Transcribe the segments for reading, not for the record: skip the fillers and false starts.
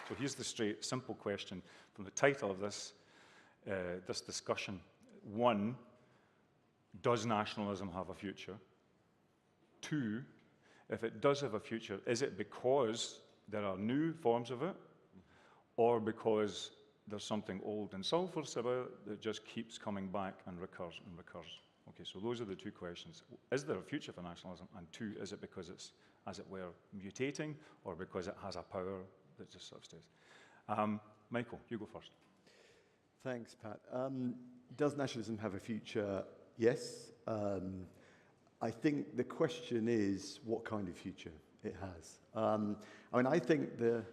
So here's the straight, simple question from the title of this, this discussion. 1, does nationalism have a future? 2, if it does have a future, is it because there are new forms of it, or because there's something old and sulphurous about it that just keeps coming back and recurs and recurs? Okay, so those are the 2 questions. Is there a future for nationalism? And 2, is it because it's, as it were, mutating, or because it has a power that just sort of stays? Michael, you go first. Thanks, Pat. Does nationalism have a future? Yes. I think the question is what kind of future it has. I mean, I think the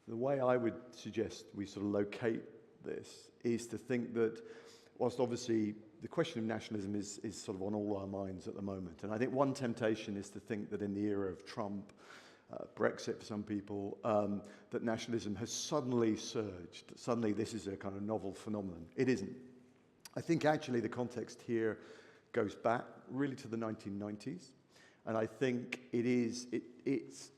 way I would suggest we sort of locate this is to think that, whilst obviously the question of nationalism is sort of on all our minds at the moment, and I think one temptation is to think that in the era of Trump, Brexit for some people, that nationalism has suddenly surged. Suddenly this is a kind of novel phenomenon. It isn't. I think actually the context here goes back really to the 1990s, and I think it's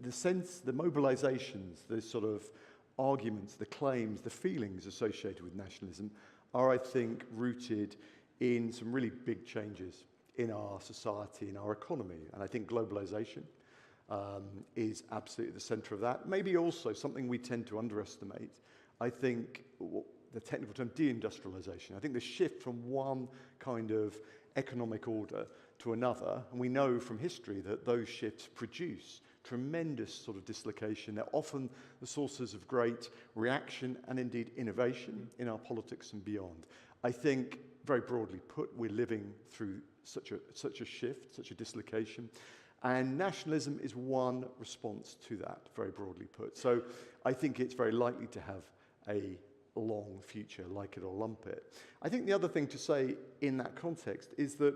the sense, the mobilizations, the sort of arguments, the claims, the feelings associated with nationalism are, I think, rooted in some really big changes in our society, in our economy, and I think globalization is absolutely the center of that. Maybe also something we tend to underestimate, I think, the technical term deindustrialization. I think the shift from one kind of economic order to another, and we know from history that those shifts produce tremendous sort of dislocation. They're often the sources of great reaction and indeed innovation in our politics and beyond. I think, very broadly put, we're living through such a shift, such a dislocation, and nationalism is one response to that, very broadly put. So I think it's very likely to have a long future, like it or lump it. I think the other thing to say in that context is that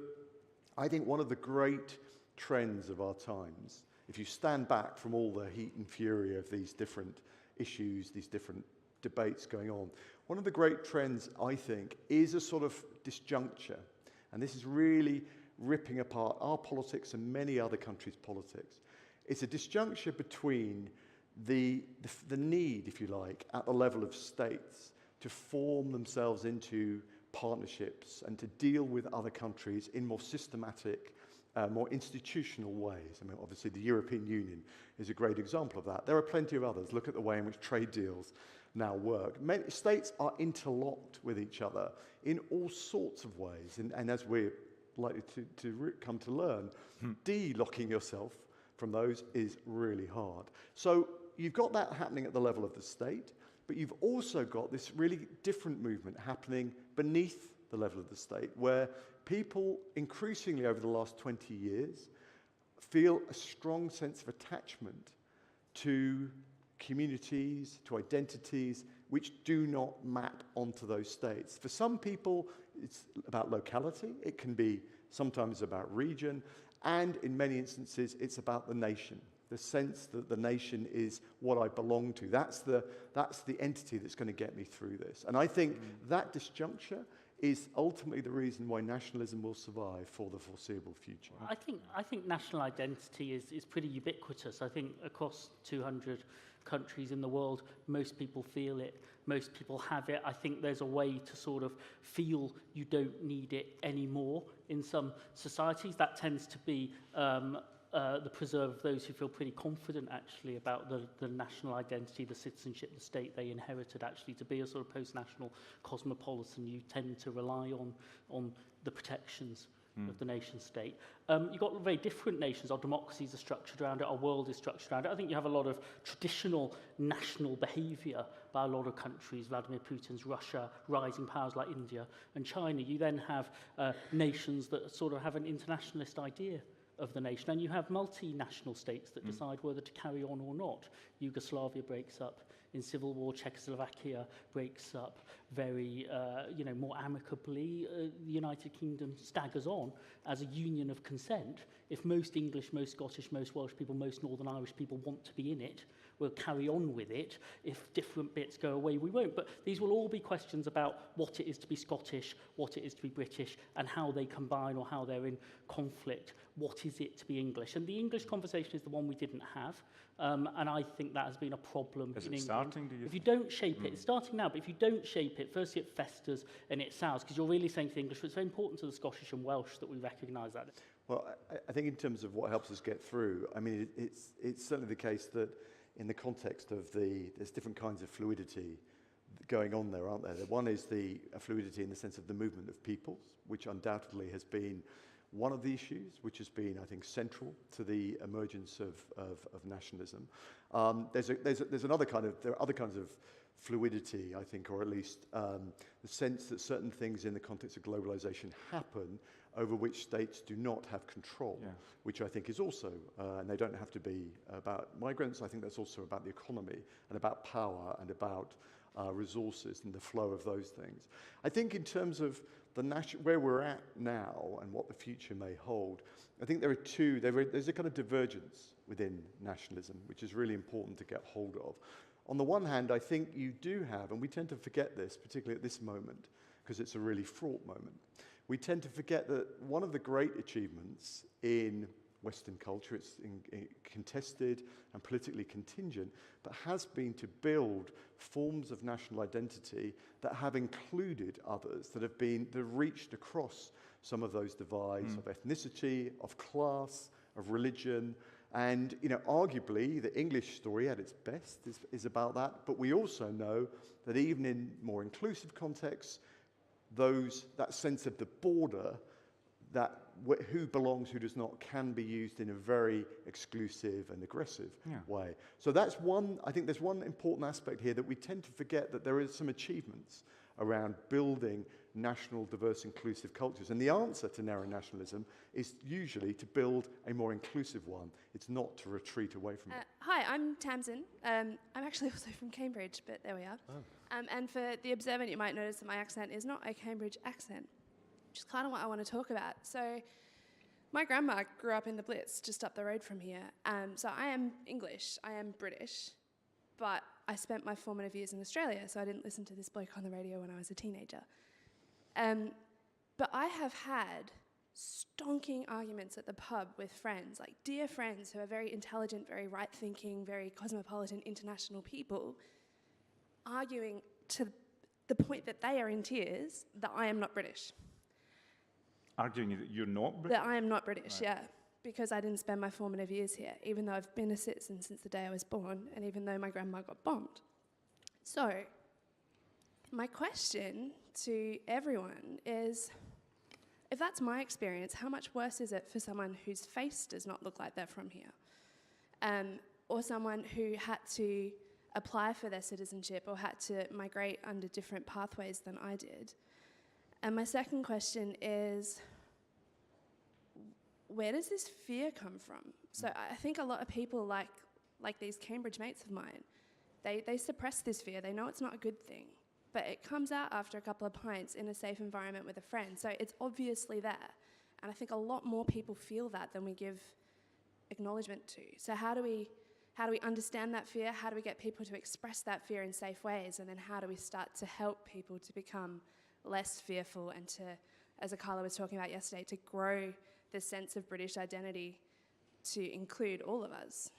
I think one of the great trends of our times, if you stand back from all the heat and fury of these different issues, these different debates going on, one of the great trends, I think, is a sort of disjuncture. And this is really ripping apart our politics and many other countries' politics. It's a disjuncture between the need, if you like, at the level of states to form themselves into partnerships and to deal with other countries in more systematic, more institutional ways. I mean, obviously the European Union is a great example of that. There are plenty of others. Look at the way in which trade deals now work. Many states are interlocked with each other in all sorts of ways, and as we're likely to come to learn, de-locking yourself from those is really hard. So you've got that happening at the level of the state, but you've also got this really different movement happening beneath the level of the state, where people increasingly over the last 20 years feel a strong sense of attachment to communities, to identities, which do not map onto those states. For some people, it's about locality. It can be sometimes about region, and in many instances, it's about the nation. The sense that the nation is what I belong to. That's the entity that's going to get me through this. And I think that disjuncture is ultimately the reason why nationalism will survive for the foreseeable future. I think national identity is pretty ubiquitous. I think across 200 countries in the world, most people feel it, most people have it. I think there's a way to sort of feel you don't need it anymore in some societies. That tends to be the preserve of those who feel pretty confident actually about the national identity, the citizenship, the state they inherited. Actually, to be a sort of post-national cosmopolitan, you tend to rely on the protections of the nation state. You've got very different nations. Our democracies are structured around it, our world is structured around it. I think you have a lot of traditional national behaviour by a lot of countries, Vladimir Putin's Russia, rising powers like India and China. You then have nations that sort of have an internationalist idea of the nation, and you have multinational states that decide whether to carry on or not. Yugoslavia breaks up in civil war, Czechoslovakia breaks up very, more amicably. The United Kingdom staggers on as a union of consent. If most English, most Scottish, most Welsh people, most Northern Irish people want to be in it, we'll carry on with it. If different bits go away, we won't. But these will all be questions about what it is to be Scottish, what it is to be British, and how they combine or how they're in conflict. What is it to be English? And the English conversation is the one we didn't have And I think that has been a problem in England. Is it starting, do you If you don't shape it, it's starting now, but if you don't shape it, firstly it festers and it sours, because you're really saying to English, but it's very important to the Scottish and Welsh that we recognise that. Well, I think in terms of what helps us get through, I mean, it's certainly the case that in the context of there's different kinds of fluidity going on there, aren't there? One is the fluidity in the sense of the movement of peoples, which undoubtedly has been one of the issues, which has been, I think, central to the emergence of nationalism. There's another kind of, there are other kinds of fluidity, I think, or at least the sense that certain things in the context of globalization happen over which states do not have control, which I think is also, and they don't have to be about migrants, I think that's also about the economy and about power and about resources and the flow of those things. I think in terms of where we're at now and what the future may hold, I think there are there's a kind of divergence within nationalism, which is really important to get hold of. On the one hand, I think you do have, and we tend to forget this, particularly at this moment, because it's a really fraught moment, we tend to forget that one of the great achievements in Western culture, it's contested and politically contingent, but has been to build forms of national identity that have included others, that have reached across some of those divides of ethnicity, of class, of religion. And, you know, arguably the English story at its best is about that, but we also know that even in more inclusive contexts, that sense of the border, that who belongs, who does not, can be used in a very exclusive and aggressive way. So that's one, I think there's one important aspect here that we tend to forget, that there is some achievements around building national, diverse, inclusive cultures. And the answer to narrow nationalism is usually to build a more inclusive one. It's not to retreat away from it. Hi, I'm Tamsin. I'm actually also from Cambridge, but there we are. Oh. And for the observant, you might notice that my accent is not a Cambridge accent, which is kind of what I want to talk about. So my grandma grew up in the Blitz, just up the road from here. So I am English, I am British, but I spent my formative years in Australia, so I didn't listen to this bloke on the radio when I was a teenager. But I have had stonking arguments at the pub with friends, like dear friends who are very intelligent, very right-thinking, very cosmopolitan, international people, arguing to the point that they are in tears that I am not British. Arguing that you're not British? That I am not British, right. Yeah. Because I didn't spend my formative years here, even though I've been a citizen since the day I was born, and even though my grandma got bombed. So, my question to everyone is, if that's my experience, how much worse is it for someone whose face does not look like they're from here? Or someone who had to apply for their citizenship or had to migrate under different pathways than I did? And my second question is, where does this fear come from? So I think a lot of people, like these Cambridge mates of mine, they suppress this fear. They know it's not a good thing, but it comes out after a couple of pints in a safe environment with a friend. So it's obviously there. And I think a lot more people feel that than we give acknowledgement to. So how do we understand that fear? How do we get people to express that fear in safe ways? And then how do we start to help people to become less fearful and to, as Akala was talking about yesterday, to grow the sense of British identity to include all of us?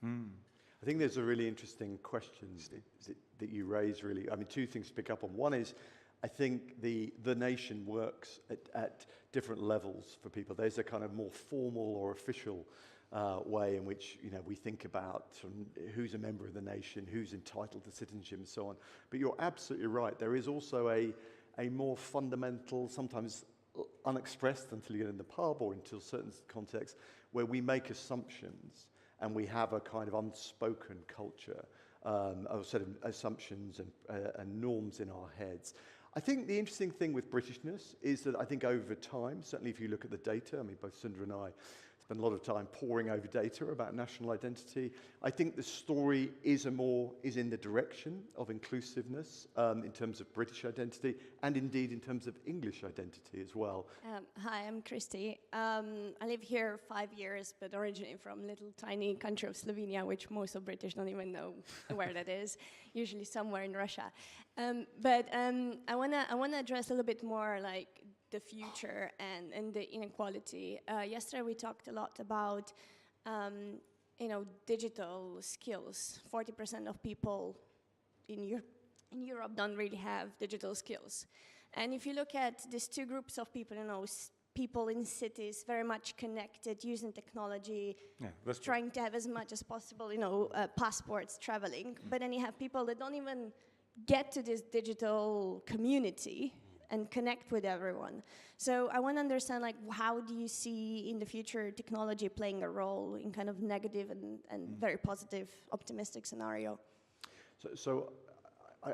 I think there's a really interesting question that you raise, really. I mean, two things to pick up on. One is, I think the nation works at different levels for people. There's a kind of more formal or official way in which, you know, we think about who's a member of the nation, who's entitled to citizenship and so on. But you're absolutely right. There is also a more fundamental, sometimes unexpressed until you get in the pub or until certain contexts, where we make assumptions and we have a kind of unspoken culture, a set of assumptions and norms in our heads. I think the interesting thing with Britishness is that I think over time, certainly if you look at the data, I mean, both Sunder and I spend a lot of time poring over data about national identity. I think the story is in the direction of inclusiveness in terms of British identity and indeed in terms of English identity as well. Hi, I'm Christy. I live here 5 years, but originally from little tiny country of Slovenia, which most of British don't even know where that is, usually somewhere in Russia. But I wanna address a little bit more like the future and the inequality. Yesterday we talked a lot about digital skills. 40% of people in Europe don't really have digital skills. And if you look at these two groups of people, people in cities very much connected, using technology, trying to have as much as possible, passports, traveling. But then you have people that don't even get to this digital community and connect with everyone. So I want to understand, how do you see in the future technology playing a role in kind of negative and very positive, optimistic scenario? So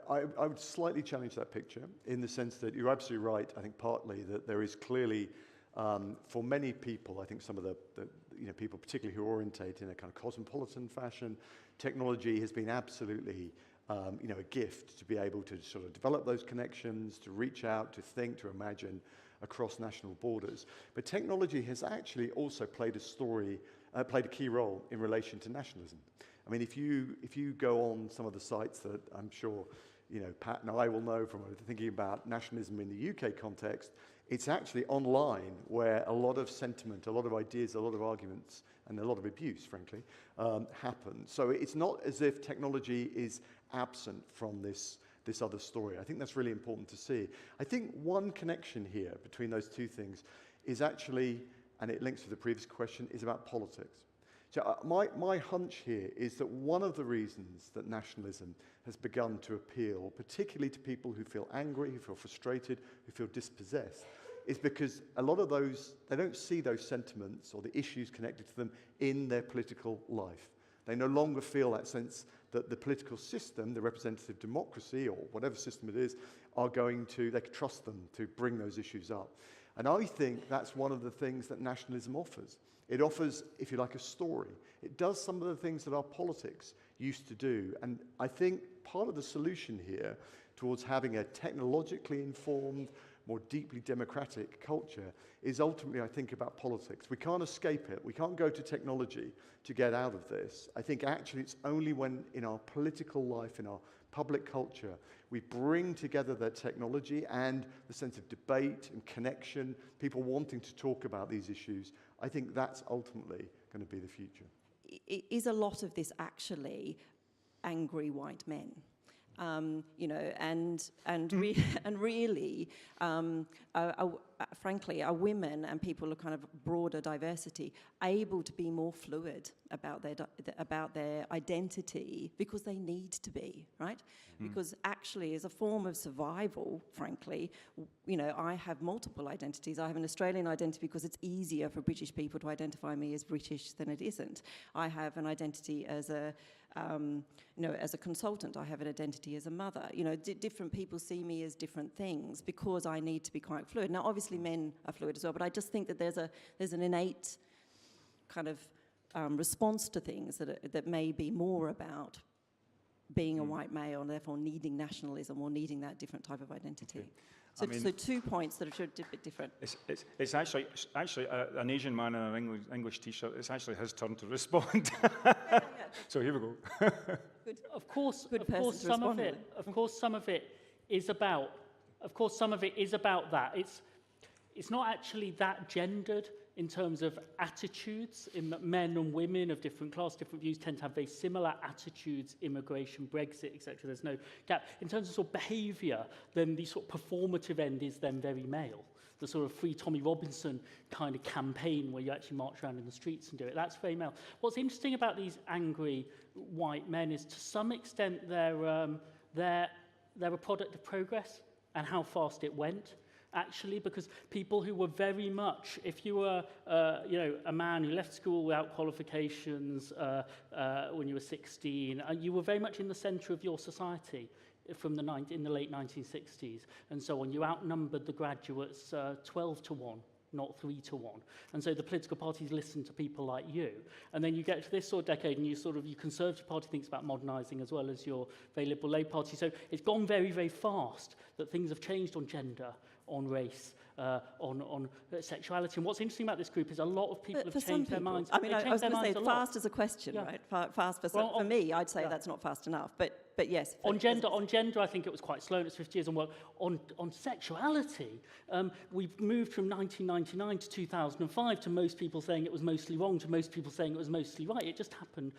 I would slightly challenge that picture in the sense that you're absolutely right. I think partly that there is clearly, for many people, I think some of the people particularly who orientate in a kind of cosmopolitan fashion, technology has been absolutely a gift to be able to sort of develop those connections, to reach out, to think, to imagine across national borders. But technology has actually also played a key role in relation to nationalism. I mean, if you go on some of the sites that I'm sure Pat and I will know from thinking about nationalism in the UK context, it's actually online where a lot of sentiment, a lot of ideas, a lot of arguments, and a lot of abuse, frankly, happen. So it's not as if technology is absent from this other story. I think that's really important to see. I think one connection here between those two things is actually, and it links to the previous question, is about politics. So my hunch here is that one of the reasons that nationalism has begun to appeal, particularly to people who feel angry, who feel frustrated, who feel dispossessed, is because a lot of those, they don't see those sentiments or the issues connected to them in their political life. They no longer feel that sense that the political system, the representative democracy or whatever system it is, they can trust them to bring those issues up. And I think that's one of the things that nationalism offers. It offers, if you like, a story. It does some of the things that our politics used to do. And I think part of the solution here towards having a technologically informed, more deeply democratic culture is ultimately, I think, about politics. We can't escape it. We can't go to technology to get out of this. I think actually it's only when in our political life, in our public culture, we bring together that technology and the sense of debate and connection, people wanting to talk about these issues. I think that's ultimately going to be the future. Is a lot of this actually angry white men? Really, frankly, are women and people of kind of broader diversity able to be more fluid about their identity because they need to be, right? Because actually, as a form of survival, frankly, I have multiple identities. I have an Australian identity because it's easier for British people to identify me as British than it isn't. I have an identity as a as a consultant. I have an identity as a mother. Different people see me as different things because I need to be quite fluid. Now, obviously, men are fluid as well, but I just think that there's an innate kind of response to things that may be more about being a white male and therefore needing nationalism or needing that different type of identity. Okay. So 2 points that are a bit different. It's actually an Asian man in an English T-shirt. It's actually his turn to respond. Yeah. So here we go. Good. Of course, some of it is about that. It's not actually that gendered in terms of attitudes, in that men and women of different class, different views tend to have very similar attitudes, immigration, Brexit, etc. There's no gap. In terms of sort of behaviour, then the sort of performative end is then very male. The sort of Free Tommy Robinson kind of campaign where you actually march around in the streets and do it, that's very male. What's interesting about these angry white men is to some extent they're a product of progress and how fast it went. Actually, because people who were very much, if you were, a man who left school without qualifications when you were 16, you were very much in the centre of your society in the late 1960s, and so on. You outnumbered the graduates 12 to 1. Not 3 to 1. And so the political parties listen to people like you. And then you get to this sort of decade and your Conservative Party thinks about modernising as well as your very Liberal Labour Party. So it's gone very, very fast that things have changed on gender, on race, sexuality. And what's interesting about this group is a lot of people But have for some changed their people, minds. I mean, I was going to say a fast as a question, Yeah. right? Fast for me, I'd say that's not fast enough. But yes. On gender, I think it was quite slow, and it's 50 years on work. On sexuality, we've moved from 1999 to 2005 to most people saying it was mostly wrong to most people saying it was mostly right. It just happened.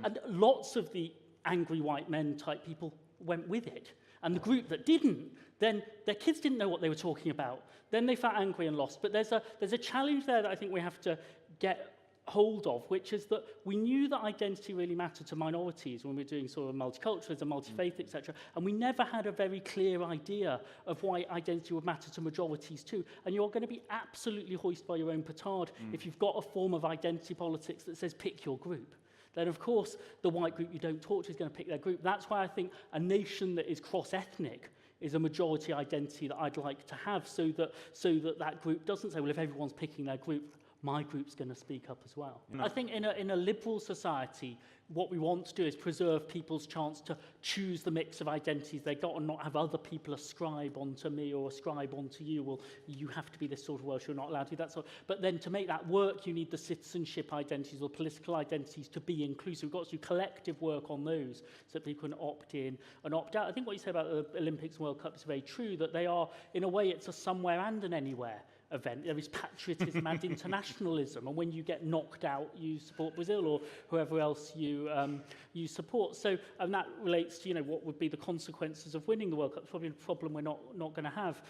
And lots of the angry white men type people went with it. And the group that didn't, then their kids didn't know what they were talking about. Then they felt angry and lost. But there's a challenge there that I think we have to get hold of, which is that we knew that identity really mattered to minorities when we were doing sort of multiculturalism, multi-faith, etc. And we never had a very clear idea of why identity would matter to majorities too. And you're going to be absolutely hoisted by your own petard if you've got a form of identity politics that says pick your group. Then, of course, the white group you don't talk to is going to pick their group. That's why I think a nation that is cross-ethnic is a majority identity that I'd like to have, so that group doesn't say, well, if everyone's picking their group, my group's going to speak up as well. No. I think in a liberal society, what we want to do is preserve people's chance to choose the mix of identities they got and not have other people ascribe onto me or ascribe onto you. Well, you have to be this sort of Welsh, you're not allowed to do that sort. But then to make that work, you need the citizenship identities or political identities to be inclusive. We've got to do collective work on those so that people can opt in and opt out. I think what you say about the Olympics and World Cup is very true, that they are, in a way, it's a somewhere and an anywhere event. There is patriotism and internationalism, and when you get knocked out, you support Brazil or whoever else you support. So, and that relates to what would be the consequences of winning the World Cup. It's probably a problem we're not going to have,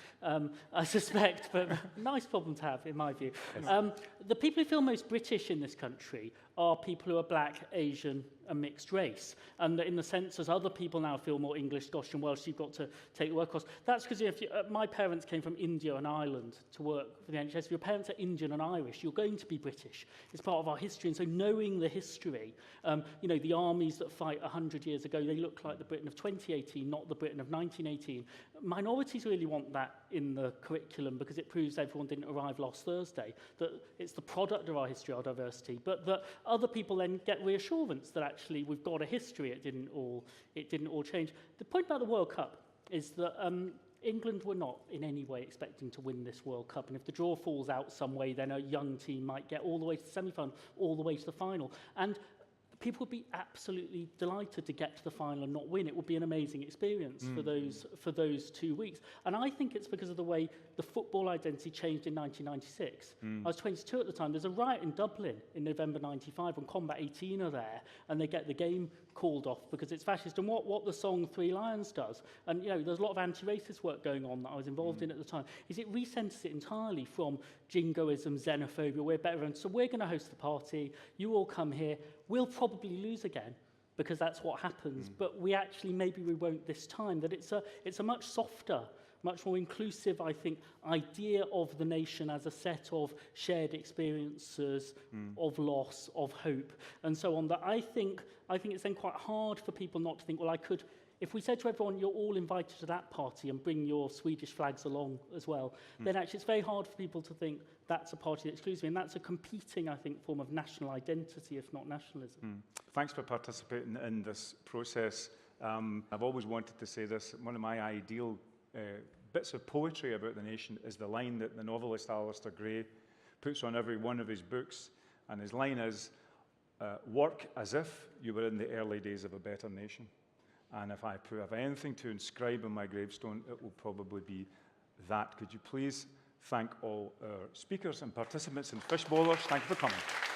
I suspect, but nice problem to have in my view. Yes. The people who feel most British in this country are people who are black, Asian, and mixed race. And in the sense as other people now feel more English, Scottish, and Welsh, you've got to take the work course. That's because my parents came from India and Ireland to work for the NHS. If your parents are Indian and Irish, you're going to be British. It's part of our history. And so knowing the history, the armies that fight 100 years ago, they look like the Britain of 2018, not the Britain of 1918. Minorities really want that in the curriculum because it proves everyone didn't arrive last Thursday, that it's the product of our history, our diversity, but that other people then get reassurance that actually we've got a history, it didn't all change. The point about the World Cup is that England were not in any way expecting to win this World Cup, and if the draw falls out some way, then a young team might get all the way to the semi-final, all the way to the final. And people would be absolutely delighted to get to the final and not win. It would be an amazing experience for those 2 weeks. And I think it's because of the way the football identity changed in 1996. I was 22 at the time. There's a riot in Dublin in November 95 when Combat 18 are there, and they get the game called off because it's fascist. And what the song Three Lions does, and there's a lot of anti-racist work going on that I was involved in at the time, is it recenters it entirely from jingoism, xenophobia, we're better, and so we're going to host the party, you all come here, we'll probably lose again because that's what happens, but maybe we won't this time, that it's a much softer, much more inclusive, I think, idea of the nation as a set of shared experiences of loss, of hope, and so on, that I think it's then quite hard for people not to think, well, if we said to everyone, you're all invited to that party and bring your Swedish flags along as well, then actually it's very hard for people to think that's a party that's exclusive, and that's a competing, I think, form of national identity, if not nationalism. Thanks for participating in this process. I've always wanted to say this. One of my ideal bits of poetry about the nation is the line that the novelist Alistair Gray puts on every one of his books, and his line is, work as if you were in the early days of a better nation. And if I have anything to inscribe on my gravestone, it will probably be that. Could you please thank all our speakers and participants and fishbowlers? Thank you for coming.